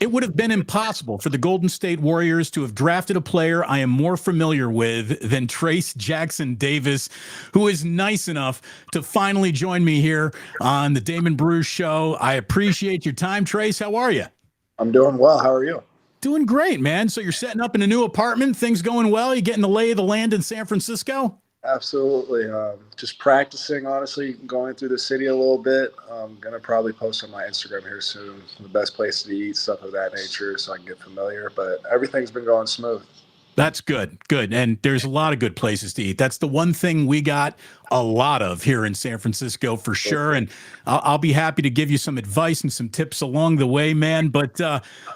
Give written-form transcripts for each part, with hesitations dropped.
It would have been impossible for the Golden State Warriors to have drafted a player I am more familiar with than Trayce Jackson-Davis, who is nice enough to finally join me here on the Damon Bruce Show. I appreciate your time, Trayce. How are you? I'm doing well. How are you? Doing great, man. So you're setting up in a new apartment. Things going well? You getting the lay of the land in San Francisco? Absolutely. Just practicing, honestly, going through the city a little bit. I'm going to probably post on my Instagram here soon the best place to eat, stuff of that nature, so I can get familiar. But everything's been going smooth. That's good. Good. And there's a lot of good places to eat. That's the one thing we got a lot of here in San Francisco for sure. And I'll be happy to give you some advice and some tips along the way, man. But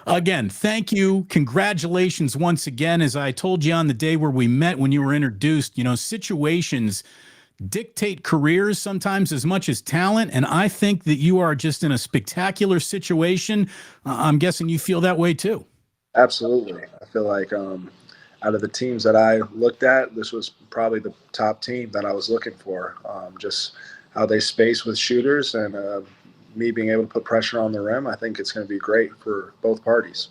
again, thank you. Congratulations once again. As I told you on the day where we met, when you were introduced, you know, situations dictate careers sometimes as much as talent. And I think that you are just in a spectacular situation. I'm guessing you feel that way too. Absolutely. I feel like out of the teams that I looked at, this was probably the top team that I was looking for. Just how they space with shooters and me being able to put pressure on the rim, I think it's going to be great for both parties.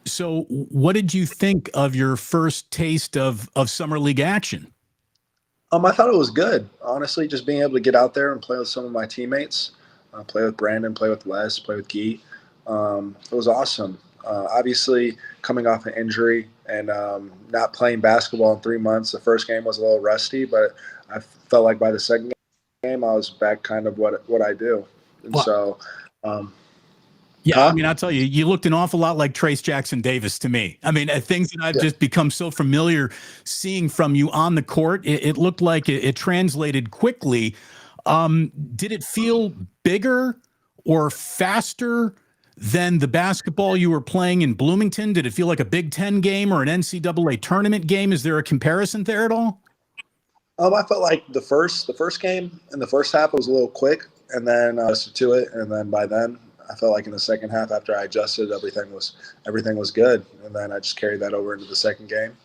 So what did you think of your first taste of Summer League action? I thought it was good. Honestly, just being able to get out there and play with some of my teammates, play with Brandon, play with Les, play with Guy. It was awesome. Obviously, coming off an injury and not playing basketball in 3 months, the first game was a little rusty, but I felt like by the second game, I was back kind of what I do. And so, yeah, I mean, I'll tell you, you looked an awful lot like Trayce Jackson-Davis to me. I mean, things that I've just become so familiar seeing from you on the court, it looked like it translated quickly. Did it feel bigger or faster than the basketball you were playing in Bloomington? Did it feel like a Big Ten game or an NCAA tournament game? Is there a comparison there at all? I felt like the first game in the first half was a little quick, and then to it, and then by then I felt like in the second half, after I adjusted, everything was good, and then I just carried that over into the second game,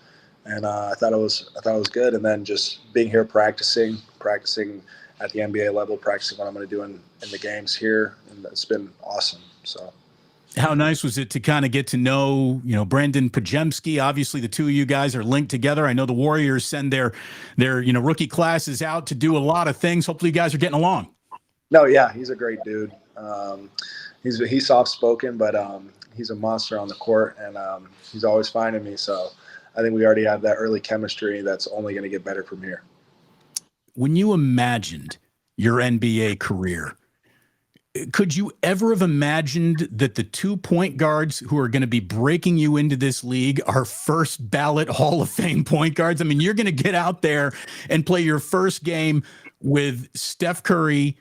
and I thought it was good, and then just being here practicing at the NBA level, practicing what I'm going to do in the games here, and it's been awesome. So. How nice was it to kind of get to know, you know, Brandon Pajemski? Obviously, the two of you guys are linked together. I know the Warriors send their you know, rookie classes out to do a lot of things. Hopefully, you guys are getting along. No, yeah, he's a great dude. He's soft-spoken, but he's a monster on the court, and he's always finding me. So I think we already have that early chemistry that's only going to get better from here. When you imagined your NBA career, could you ever have imagined that the 2 point guards who are going to be breaking you into this league are first ballot Hall of Fame point guards? I mean, you're going to get out there and play your first game with Steph Curry,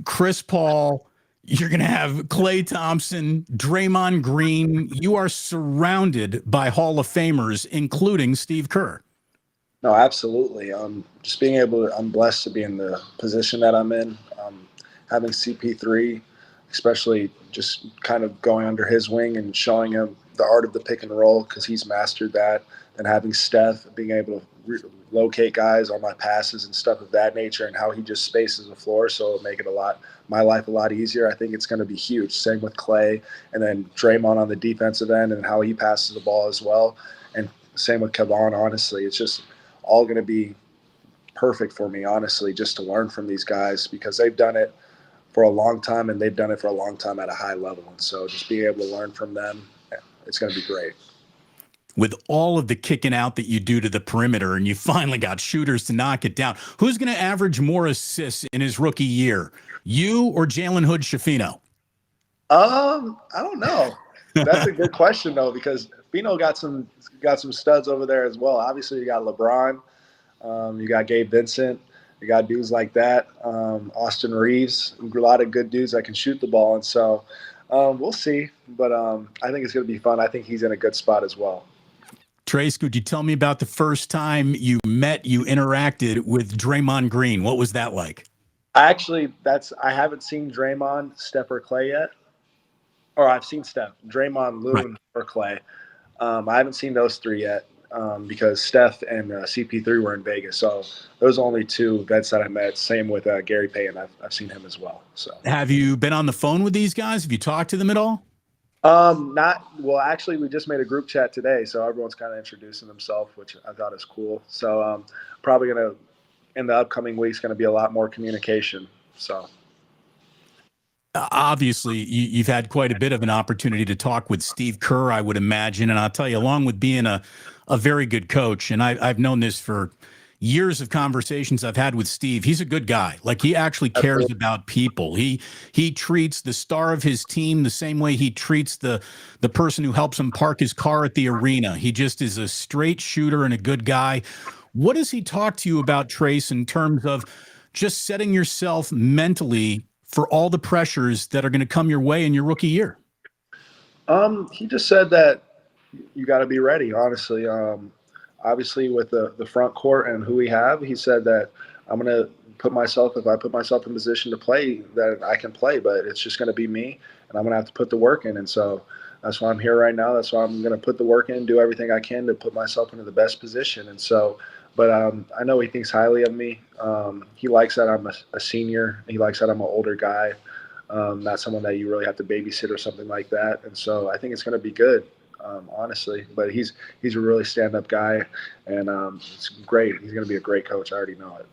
Chris Paul. You're going to have Klay Thompson, Draymond Green. You are surrounded by Hall of Famers, including Steve Kerr. No, absolutely. Just being able to, I'm blessed to be in the position that I'm in. Having CP3, especially just kind of going under his wing and showing him the art of the pick and roll, because he's mastered that. And having Steph, being able to locate guys on my passes and stuff of that nature, and how he just spaces the floor, so it'll make it my life a lot easier. I think it's going to be huge. Same with Klay, and then Draymond on the defensive end and how he passes the ball as well. And same with Kevon, honestly. It's just all going to be perfect for me, honestly, just to learn from these guys, because they've done it for a long time, and they've done it for a long time at a high level. And so just being able to learn from them, it's going to be great. With all of the kicking out that you do to the perimeter, and you finally got shooters to knock it down, who's going to average more assists in his rookie year, you or Jalen Hood-Schifino? I don't know. That's a good question, though, because Fino got some studs over there as well. Obviously, you got LeBron, you got Gabe Vincent. You got dudes like that, Austin Reeves, a lot of good dudes that can shoot the ball. And so we'll see. But I think it's going to be fun. I think he's in a good spot as well. Trayce, could you tell me about the first time you interacted with Draymond Green? What was that like? I haven't seen Draymond, Steph, or Klay yet. Or I've seen Steph, Draymond, Looney, or Klay. I haven't seen those three yet. Because Steph and CP3 were in Vegas. So those are only two vets that I met. Same with Gary Payton. I've seen him as well. So have you been on the phone with these guys? Have you talked to them at all? Not well. Actually, we just made a group chat today, so everyone's kind of introducing themselves, which I thought is cool. So probably gonna in the upcoming weeks gonna be a lot more communication. So Obviously, you've had quite a bit of an opportunity to talk with Steve Kerr, I would imagine, and I'll tell you, along with being a very good coach, and I've known this for years of conversations I've had with Steve. He's a good guy. Like, he actually cares about people. He treats the star of his team the same way he treats the person who helps him park his car at the arena. He just is a straight shooter and a good guy. What does he talk to you about, Trayce, in terms of just setting yourself mentally for all the pressures that are going to come your way in your rookie year? He just said that you got to be ready. Honestly, obviously with the front court and who we have, he said that I'm going to put myself, if I put myself in position to play, that I can play, but it's just going to be me, and I'm going to have to put the work in. And so that's why I'm here right now. That's why I'm going to put the work in, do everything I can to put myself into the best position. And so, but I know he thinks highly of me. He likes that I'm a senior. He likes that I'm an older guy, not someone that you really have to babysit or something like that. And so I think it's going to be good. Honestly, but he's a really stand-up guy, and it's great. He's going to be a great coach. I already know it.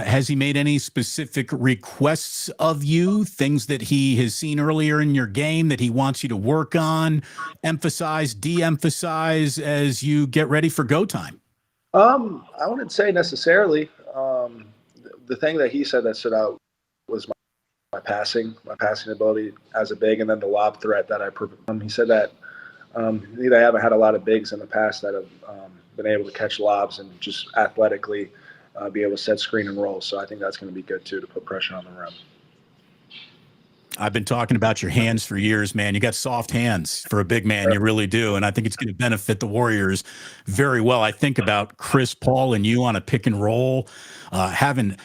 Has he made any specific requests of you, things that he has seen earlier in your game that he wants you to work on, emphasize, de-emphasize as you get ready for go time? I wouldn't say necessarily. The thing that he said that stood out was my passing ability as a big, and then the lob threat that he said that they haven't had a lot of bigs in the past that have been able to catch lobs and just athletically be able to set screen and roll. So I think that's going to be good too, to put pressure on the rim. I've been talking about your hands for years, man. You got soft hands for a big man. You really do. And I think it's going to benefit the Warriors very well. I think about Chris Paul and you on a pick and roll, having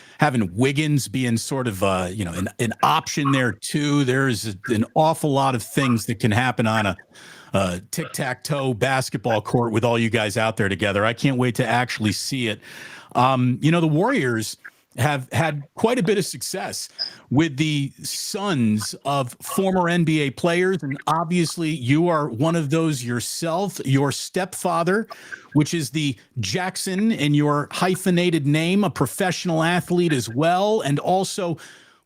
Wiggins being sort of an option there too. There's an awful lot of things that can happen on a tic-tac-toe basketball court with all you guys out there together. I can't wait to actually see it. The Warriors have had quite a bit of success with the sons of former NBA players. And obviously you are one of those yourself. Your stepfather, which is the Jackson in your hyphenated name, a professional athlete as well. And also,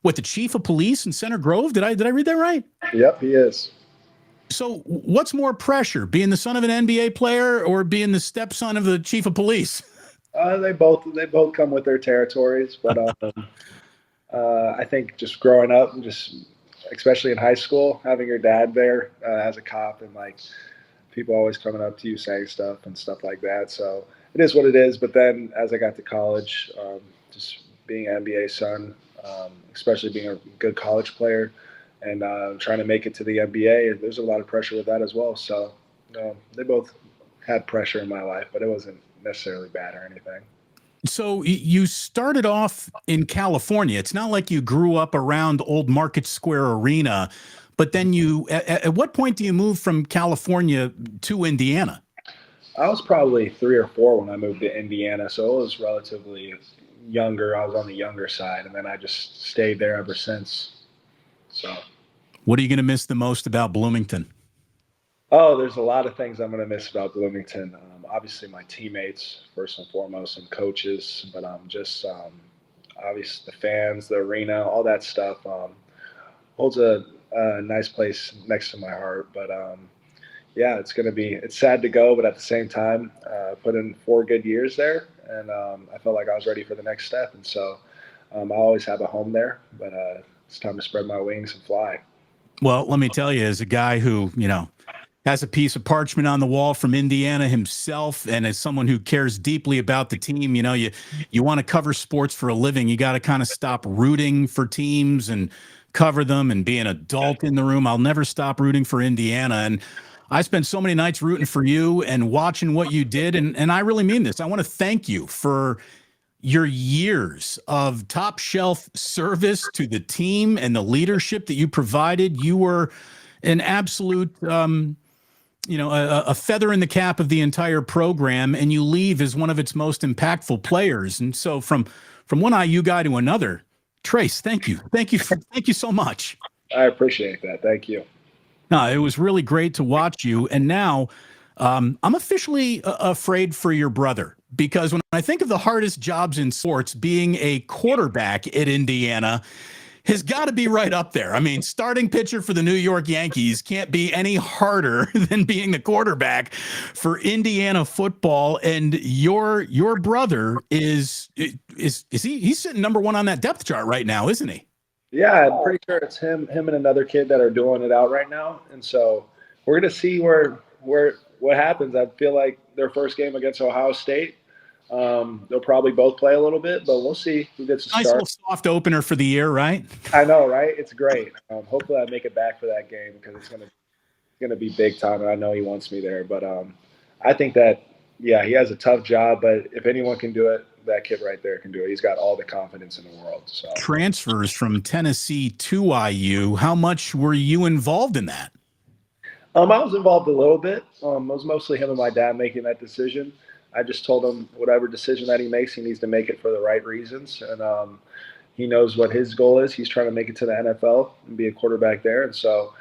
the chief of police in Center Grove? Did I read that right? Yep, he is. So what's more pressure, being the son of an NBA player or being the stepson of the chief of police? They both come with their territories, but I think just growing up, and just especially in high school, having your dad there as a cop, and like people always coming up to you saying stuff and stuff like that. So it is what it is. But then as I got to college, just being an NBA son, especially being a good college player, and trying to make it to the NBA, there's a lot of pressure with that as well. So they both had pressure in my life, but it wasn't necessarily bad or anything. So you started off in California. It's not like you grew up around Old Market Square Arena, but then at what point do you move from California to Indiana? I was probably 3 or 4 when I moved to Indiana, so it was relatively younger. I was on the younger side, and then I just stayed there ever since. So, what are you going to miss the most about Bloomington? Oh, there's a lot of things I'm going to miss about Bloomington. Obviously, my teammates, first and foremost, and coaches, but just obviously the fans, the arena, all that stuff holds a nice place next to my heart. But yeah, it's sad to go, but at the same time, put in 4 good years there, and I felt like I was ready for the next step. And so I always have a home there, but it's time to spread my wings and fly. Well, let me tell you, as a guy who, has a piece of parchment on the wall from Indiana himself, and as someone who cares deeply about the team, you want to cover sports for a living. You got to kind of stop rooting for teams and cover them and be an adult in the room. I'll never stop rooting for Indiana. And I spent so many nights rooting for you and watching what you did. And I really mean this. I want to thank you for your years of top shelf service to the team and the leadership that you provided. You were an absolute, a feather in the cap of the entire program, and you leave as one of its most impactful players. And so from one IU guy to another, Trayce, thank you so much. I appreciate that. Thank you. No, it was really great to watch you. And now I'm officially afraid for your brother because when I think of the hardest jobs in sports, being a quarterback at Indiana has got to be right up there. I mean, starting pitcher for the New York Yankees can't be any harder than being the quarterback for Indiana football. And your brother is he's sitting number one on that depth chart right now, isn't he? Yeah, I'm pretty sure it's him and another kid that are doing it out right now. And so we're gonna see where what happens. I feel like their first game against Ohio State, they'll probably both play a little bit, but we'll see who gets to Nice start. little soft opener for the year, right? I know, right? It's great. Hopefully, I make it back for that game because it's gonna be big time, and I know he wants me there. But I think that yeah, he has a tough job, but if anyone can do it, that kid right there can do it. He's got all the confidence in the world. So Transfers from Tennessee to IU. How much were you involved in that? I was involved a little bit. It was mostly him and my dad making that decision. I just told him whatever decision that he makes, he needs to make it for the right reasons, and he knows what his goal is. He's trying to make it to the NFL and be a quarterback there, and so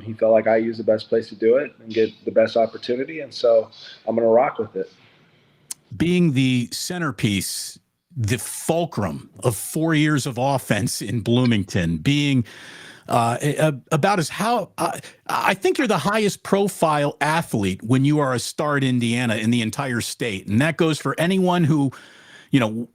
he felt like IU is the best place to do it and get the best opportunity, and so I'm going to rock with it. Being the centerpiece, the fulcrum of 4 years of offense in Bloomington, being about as how I think you're the highest profile athlete when you are a star at Indiana in the entire state. And that goes for anyone who,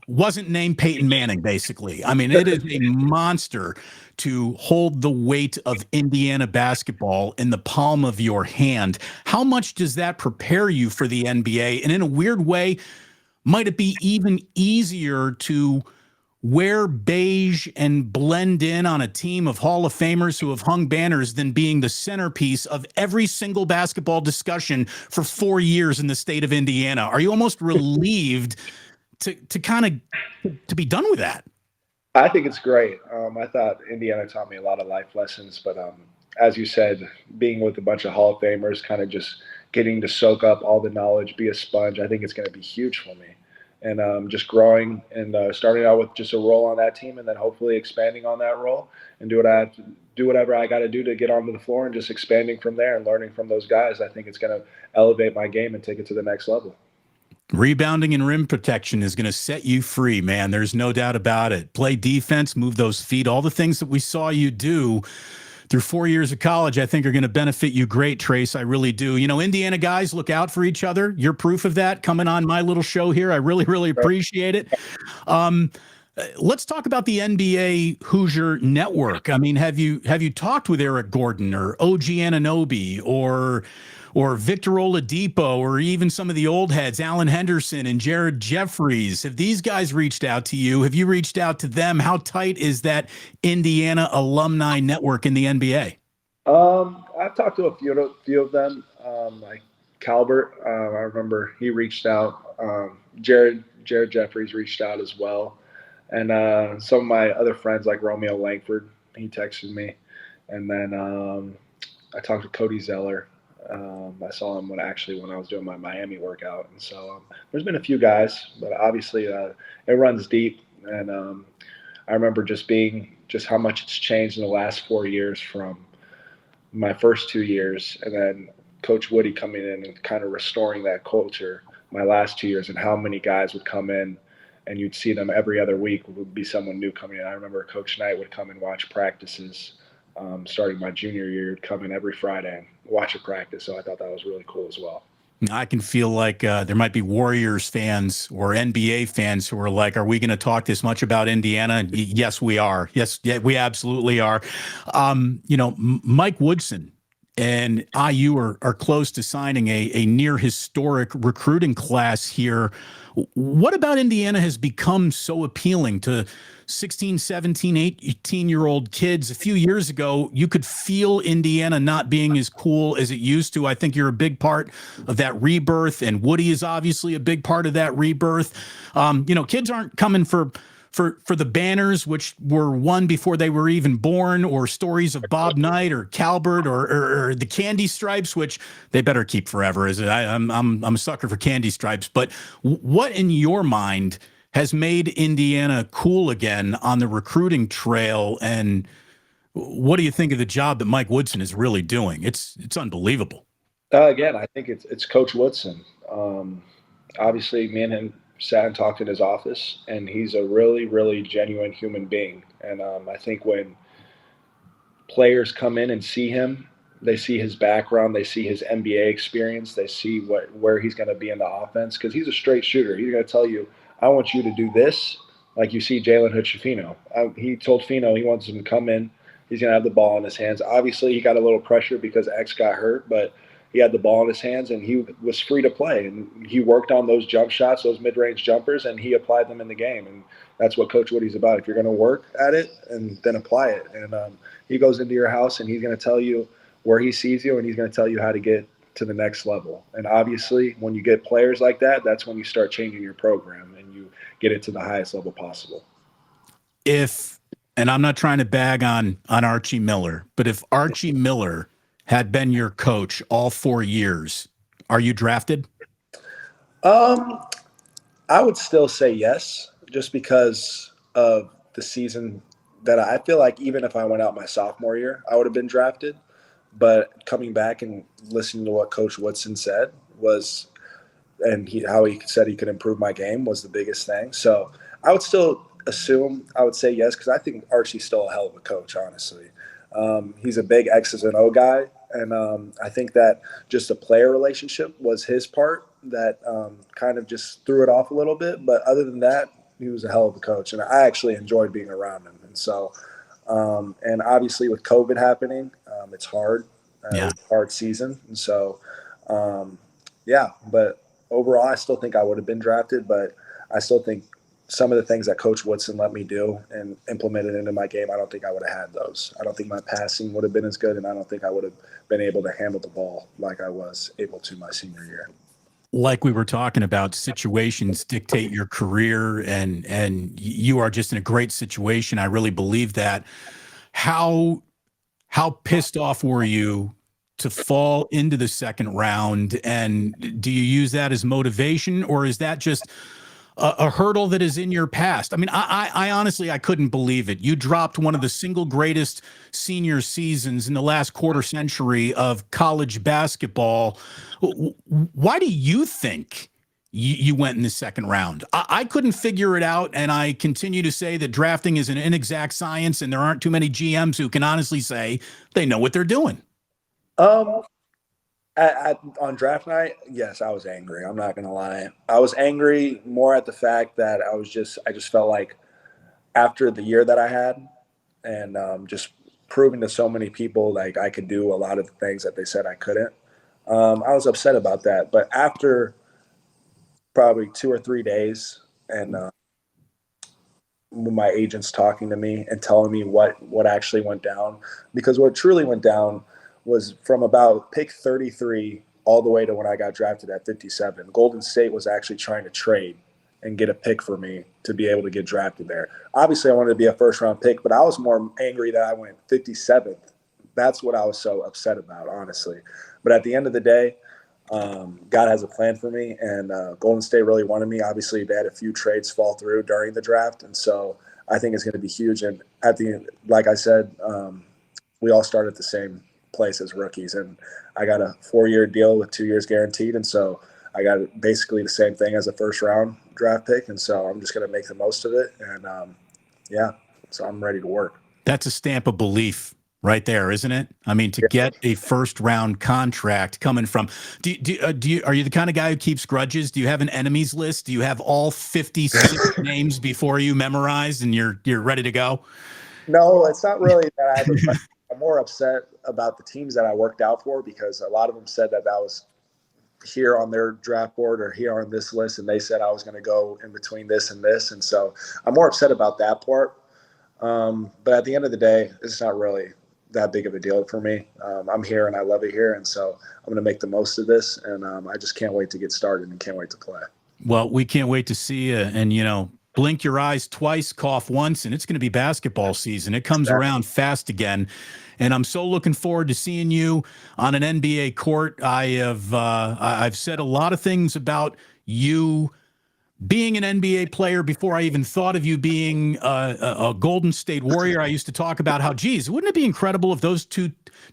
wasn't named Peyton Manning, basically. I mean, it is a monster to hold the weight of Indiana basketball in the palm of your hand. How much does that prepare you for the NBA? And in a weird way, might it be even easier to wear beige and blend in on a team of Hall of Famers who have hung banners than being the centerpiece of every single basketball discussion for 4 years in the state of Indiana? Are you almost relieved to kind of to be done with that? I think it's great. I thought Indiana taught me a lot of life lessons, but as you said, being with a bunch of Hall of Famers, kind of just getting to soak up all the knowledge, be a sponge, I think it's going to be huge for me. And just growing and starting out with just a role on that team, and then hopefully expanding on that role and do whatever I got to do to get onto the floor, and just expanding from there and learning from those guys. I think it's going to elevate my game and take it to the next level. Rebounding and rim protection is going to set you free, man. There's no doubt about it. Play defense, move those feet, all the things that we saw you do through 4 years of college, I think are going to benefit you great, Trayce. I really do. Indiana guys look out for each other. You're proof of that coming on my little show here. I really, really appreciate it. Let's talk about the NBA Hoosier Network. I mean, have you talked with Eric Gordon or OG Anunoby or Victor Oladipo or even some of the old heads, Alan Henderson and Jared Jeffries? Have these guys reached out to you? Have you reached out to them? How tight is that Indiana alumni network in the NBA? I've talked to a few of them, like Calbert. I remember he reached out. Jared Jeffries reached out as well. And some of my other friends like Romeo Langford, he texted me. And then I talked to Cody Zeller. I saw him when I was doing my Miami workout. And so there's been a few guys, but obviously it runs deep. And I remember just how much it's changed in the last 4 years from my first 2 years, and then Coach Woody coming in and kind of restoring that culture my last 2 years, and how many guys would come in and you'd see them every other week would be someone new coming in. I remember Coach Knight would come and watch practices. Starting my junior year, he'd come in every Friday and watch a practice. So I thought that was really cool as well. I can feel like there might be Warriors fans or NBA fans who are like, are we going to talk this much about Indiana? Yes, we are. Yes, yeah, we absolutely are. Mike Woodson and IU are close to signing a near historic recruiting class here. What about Indiana has become so appealing to 16, 17, 18-year-old kids? A few years ago, you could feel Indiana not being as cool as it used to. I think you're a big part of that rebirth, and Woody is obviously a big part of that rebirth. Kids aren't coming for the banners, which were won before they were even born, or stories of Bob Knight or Calbert or the Candy Stripes, which they better keep forever. I'm a sucker for Candy Stripes. But what in your mind has made Indiana cool again on the recruiting trail? And What do you think of the job that Mike Woodson is really doing? It's unbelievable. Again, I think it's Coach Woodson. Obviously, me and him sat and talked in his office, and he's a really, really genuine human being. And I think when players come in and see him, they see his background, they see his NBA experience, they see where he's going to be in the offense because he's a straight shooter. He's going to tell you, "I want you to do this." Like you see Jalen Hood-Schifino. He told Fino he wants him to come in. He's going to have the ball in his hands. Obviously, he got a little pressure because X got hurt, but he had the ball in his hands and he was free to play. And he worked on those jump shots, those mid-range jumpers, and he applied them in the game. And that's what Coach Woody's about. If you're going to work at it, and then apply it. And he goes into your house and he's going to tell you where he sees you and he's going to tell you how to get to the next level. And obviously, when you get players like that, that's when you start changing your program and you get it to the highest level possible. And I'm not trying to bag on Archie Miller, but if Archie Miller had been your coach all 4 years, are you drafted? I would still say yes, just because of the season that I feel like even if I went out my sophomore year, I would have been drafted. But coming back and listening to what Coach Woodson said was, and how he said he could improve my game was the biggest thing. So I would still assume I would say yes because I think Archie's still a hell of a coach, honestly. He's a big X's and O guy, and I think that just the player relationship was his part that kind of just threw it off a little bit. But other than that, he was a hell of a coach, and I actually enjoyed being around him. And so, and obviously with COVID happening, it's hard. Hard season, and so yeah. But overall, I still think I would have been drafted, but I still think some of the things that Coach Woodson let me do and implemented into my game, I don't think I would have had those. I don't think my passing would have been as good, and I don't think I would have been able to handle the ball like I was able to my senior year. Like we were talking about, situations dictate your career, and you are just in a great situation. I really believe that. How pissed off were you to fall into the second round? And do you use that as motivation, or is that just a hurdle that is in your past? I mean, I honestly, I couldn't believe it. You dropped one of the single greatest senior seasons in the last quarter century of college basketball. Why do you think you went in the second round? I couldn't figure it out, and I continue to say that drafting is an inexact science, and there aren't too many GMs who can honestly say they know what they're doing. On draft night, yes, I was angry. I'm not going to lie. I was angry more at the fact that I just felt like after the year that I had and just proving to so many people like I could do a lot of the things that they said I couldn't, I was upset about that. But after probably 2 or 3 days and my agents talking to me and telling me what actually went down, because what truly went down was from about pick 33 all the way to when I got drafted at 57. Golden State was actually trying to trade and get a pick for me to be able to get drafted there. Obviously, I wanted to be a first-round pick, but I was more angry that I went 57th. That's what I was so upset about, honestly. But at the end of the day, God has a plan for me, and Golden State really wanted me. Obviously, they had a few trades fall through during the draft, and so I think it's going to be huge. And at the end, like I said, we all start at the same place as rookies, and I got a 4-year deal with 2 years guaranteed, and so I got basically the same thing as a first-round draft pick, and so I'm just going to make the most of it, and yeah, so I'm ready to work. That's a stamp of belief right there, isn't it? I mean, to get a first-round contract coming from, are you the kind of guy who keeps grudges? Do you have an enemies list? Do you have all 56 names before you memorized and you're ready to go? No, it's not really that I have a I'm more upset about the teams that I worked out for, because a lot of them said that was here on their draft board or here on this list, and they said I was going to go in between this and this, and so I'm more upset about that part. But at the end of the day, it's not really that big of a deal for me. I'm here and I love it here, and so I'm going to make the most of this, and I just can't wait to get started and can't wait to play. Well, we can't wait to see you, and blink your eyes twice, cough once, and it's going to be basketball season. It comes around fast again. And I'm so looking forward to seeing you on an NBA court. I've said a lot of things about you being an NBA player before I even thought of you being a Golden State Warrior. I used to talk about how, geez, wouldn't it be incredible if those two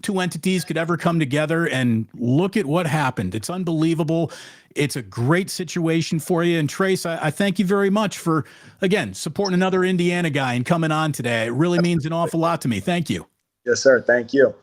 entities could ever come together? And look at what happened. It's unbelievable. It's a great situation for you. And Trayce, I thank you very much for, again, supporting another Indiana guy and coming on today. It really means an awful lot to me. Thank you. Yes, sir. Thank you.